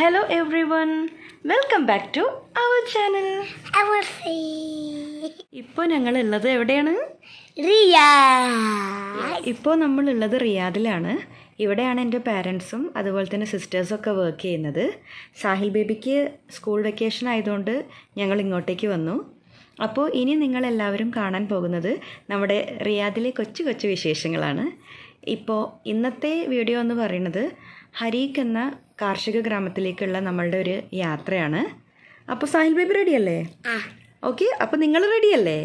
Hello everyone, welcome back to our channel. ഇപ്പോൾ ഞങ്ങളുള്ളത് എവിടെയാണ്? ഇപ്പോൾ നമ്മളുള്ളത് റിയാദിലാണ്. ഇവിടെയാണ് എൻ്റെ പാരൻസും അതുപോലെ തന്നെ സിസ്റ്റേഴ്സൊക്കെ വർക്ക് ചെയ്യുന്നത്. സാഹിൽ ബേബിക്ക് സ്കൂൾ വെക്കേഷൻ ആയതുകൊണ്ട് ഞങ്ങൾ ഇങ്ങോട്ടേക്ക് വന്നു. അപ്പോൾ ഇനി നിങ്ങളെല്ലാവരും കാണാൻ പോകുന്നത് നമ്മുടെ റിയാദിലെ കൊച്ചു കൊച്ചു വിശേഷങ്ങളാണ്. ഇപ്പോൾ ഇന്നത്തെ വീഡിയോ എന്ന് പറയുന്നത് ഹരീഖ് എന്ന കാർഷിക ഗ്രാമത്തിലേക്കുള്ള നമ്മളുടെ ഒരു യാത്രയാണ്. അപ്പോൾ സാഹിൽ ബേബി റെഡിയല്ലേ? ഓക്കെ, അപ്പോൾ നിങ്ങൾ റെഡിയല്ലേ?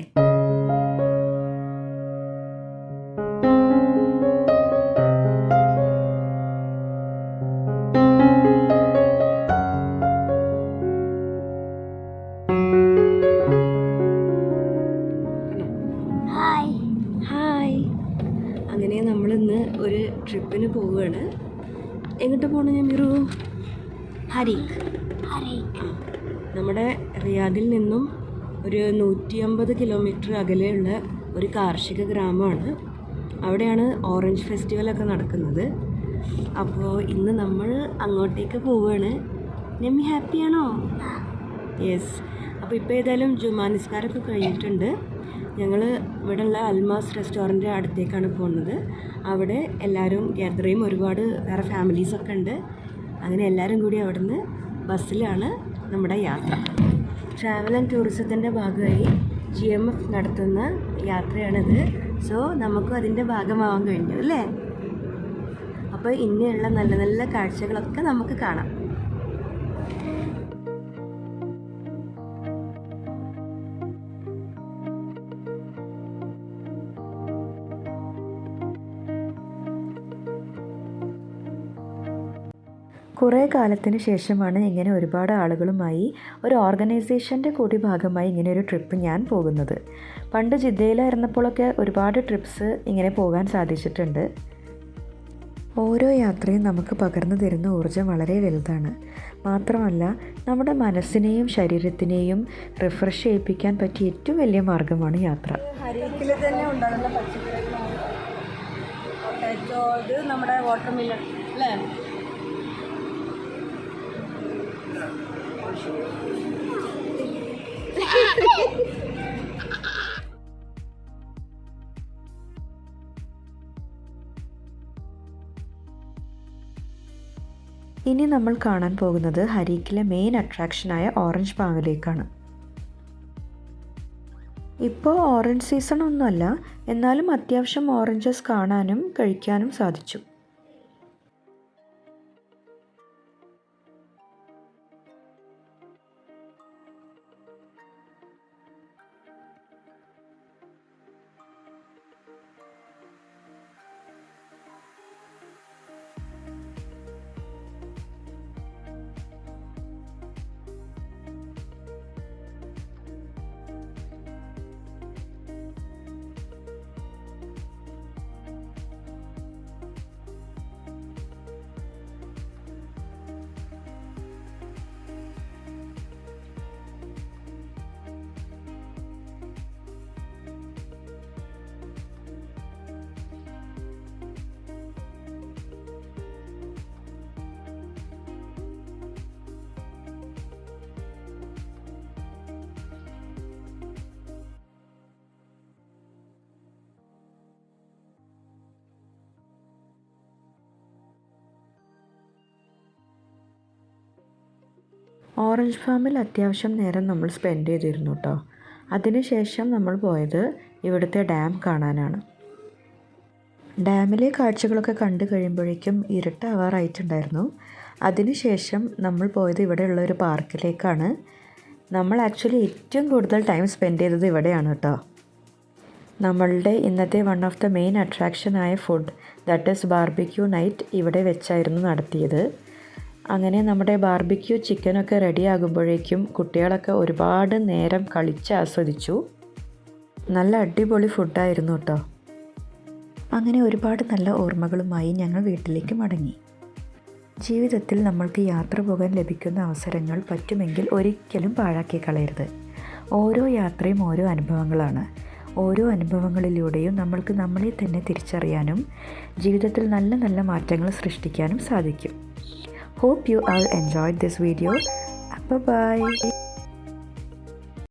ഹായ്. അങ്ങനെ നമ്മളിന്ന് ഒരു ട്രിപ്പിന് പോവുകയാണ്. എങ്ങോട്ട് പോകണം ഞാൻ മിറു? ഹരീഖ്. നമ്മുടെ റിയാദിൽ നിന്നും ഒരു 150 കിലോമീറ്റർ അകലെയുള്ള ഒരു കാർഷിക ഗ്രാമമാണ്. അവിടെയാണ് ഓറഞ്ച് ഫെസ്റ്റിവലൊക്കെ നടക്കുന്നത്. അപ്പോൾ ഇന്ന് നമ്മൾ അങ്ങോട്ടേക്ക് പോവുകയാണ്. നെമ്മി ഹാപ്പിയാണോ? യെസ്. അപ്പോൾ ഇപ്പോൾ ഏതായാലും ജുമാ നിസ്കാരമൊക്കെ കഴിഞ്ഞിട്ടുണ്ട്. ഞങ്ങൾ ഇവിടെയുള്ള അൽമാസ് റെസ്റ്റോറൻറ്റ് അടുത്തേക്കാണ് പോകുന്നത്. അവിടെ എല്ലാവരും ഗ്യാദർ ചെയ്യും. ഒരുപാട് വേറെ ഫാമിലീസൊക്കെ ഉണ്ട്. അങ്ങനെ എല്ലാവരും കൂടി അവിടുന്ന് ബസ്സിലാണ് നമ്മുടെ യാത്ര. ട്രാവൽ ആൻഡ് ടൂറിസത്തിൻ്റെ ഭാഗമായി GMF നടത്തുന്ന യാത്രയാണിത്. സോ നമുക്കും അതിൻ്റെ ഭാഗമാവാൻ കഴിഞ്ഞു അല്ലേ? അപ്പോൾ ഇനിയുള്ള നല്ല നല്ല കാഴ്ചകളൊക്കെ നമുക്ക് കാണാം. കുറേ കാലത്തിന് ശേഷമാണ് ഇങ്ങനെ ഒരുപാട് ആളുകളുമായി ഒരു ഓർഗനൈസേഷൻ്റെ കൂടി ഭാഗമായി ഇങ്ങനെ ഒരു ട്രിപ്പ് ഞാൻ പോകുന്നത്. പണ്ട് ജിദ്ദയിലായിരുന്നപ്പോഴൊക്കെ ഒരുപാട് ട്രിപ്സ് ഇങ്ങനെ പോകാൻ സാധിച്ചിട്ടുണ്ട്. ഓരോ യാത്രയും നമുക്ക് പകർന്നു തരുന്ന ഊർജ്ജം വളരെ വലുതാണ്. മാത്രമല്ല നമ്മുടെ മനസ്സിനെയും ശരീരത്തിനെയും റിഫ്രഷ് ചെയ്യിപ്പിക്കാൻ പറ്റിയ ഏറ്റവും വലിയ മാർഗമാണ് യാത്ര. ഹരീഖിൽ തന്നെ ഉണ്ടാകുന്ന പച്ചക്കറികളാണ്. ഇത് നമ്മുടെ വാട്ടർ മില്ലൺ അല്ലേ? ഇനി നമ്മൾ കാണാൻ പോകുന്നത് ഹരീഖിലെ മെയിൻ അട്രാക്ഷനായ ഓറഞ്ച് ഫാമിലേക്കാണ്. ഇപ്പോൾ ഓറഞ്ച് സീസൺ ഒന്നുമല്ല, എന്നാലും അത്യാവശ്യം ഓറഞ്ചസ് കാണാനും കഴിക്കാനും സാധിച്ചു. ഓറഞ്ച് ഫാമിൽ അത്യാവശ്യം നേരം നമ്മൾ സ്പെൻഡ് ചെയ്തിരുന്നു കേട്ടോ. അതിനുശേഷം നമ്മൾ പോയത് ഇവിടുത്തെ ഡാം കാണാനാണ്. ഡാമിലെ കാഴ്ചകളൊക്കെ കണ്ടു കഴിയുമ്പോഴേക്കും ഇരുട്ടാവാറായിട്ടുണ്ടായിരുന്നു. അതിനുശേഷം നമ്മൾ പോയത് ഇവിടെയുള്ള ഒരു പാർക്കിലേക്കാണ്. നമ്മൾ ആക്ച്വലി ഏറ്റവും കൂടുതൽ ടൈം സ്പെൻഡ് ചെയ്തത് ഇവിടെയാണ് കേട്ടോ. നമ്മളുടെ ഇന്നത്തെ വൺ ഓഫ് ദ മെയിൻ അട്രാക്ഷനായ food, that is barbecue night, ഇവിടെ വെച്ചായിരുന്നു നടത്തിയത്. അങ്ങനെ നമ്മുടെ ബാർബിക്യൂ ചിക്കനൊക്കെ റെഡി ആകുമ്പോഴേക്കും കുട്ടികളൊക്കെ ഒരുപാട് നേരം കളിച്ച് ആസ്വദിച്ചു. നല്ല അടിപൊളി ഫുഡായിരുന്നു കേട്ടോ. അങ്ങനെ ഒരുപാട് നല്ല ഓർമ്മകളുമായി ഞങ്ങൾ വീട്ടിലേക്ക് മടങ്ങി. ജീവിതത്തിൽ നമ്മൾക്ക് യാത്ര പോകാൻ ലഭിക്കുന്ന അവസരങ്ങൾ പറ്റുമെങ്കിൽ ഒരിക്കലും പാഴാക്കി കളയരുത്. ഓരോ യാത്രയും ഓരോ അനുഭവങ്ങളാണ്. ഓരോ അനുഭവങ്ങളിലൂടെയും നമ്മൾക്ക് നമ്മളെ തന്നെ തിരിച്ചറിയാനും ജീവിതത്തിൽ നല്ല നല്ല മാറ്റങ്ങൾ സൃഷ്ടിക്കാനും സാധിക്കും. Hope you all enjoyed this video. Bye bye.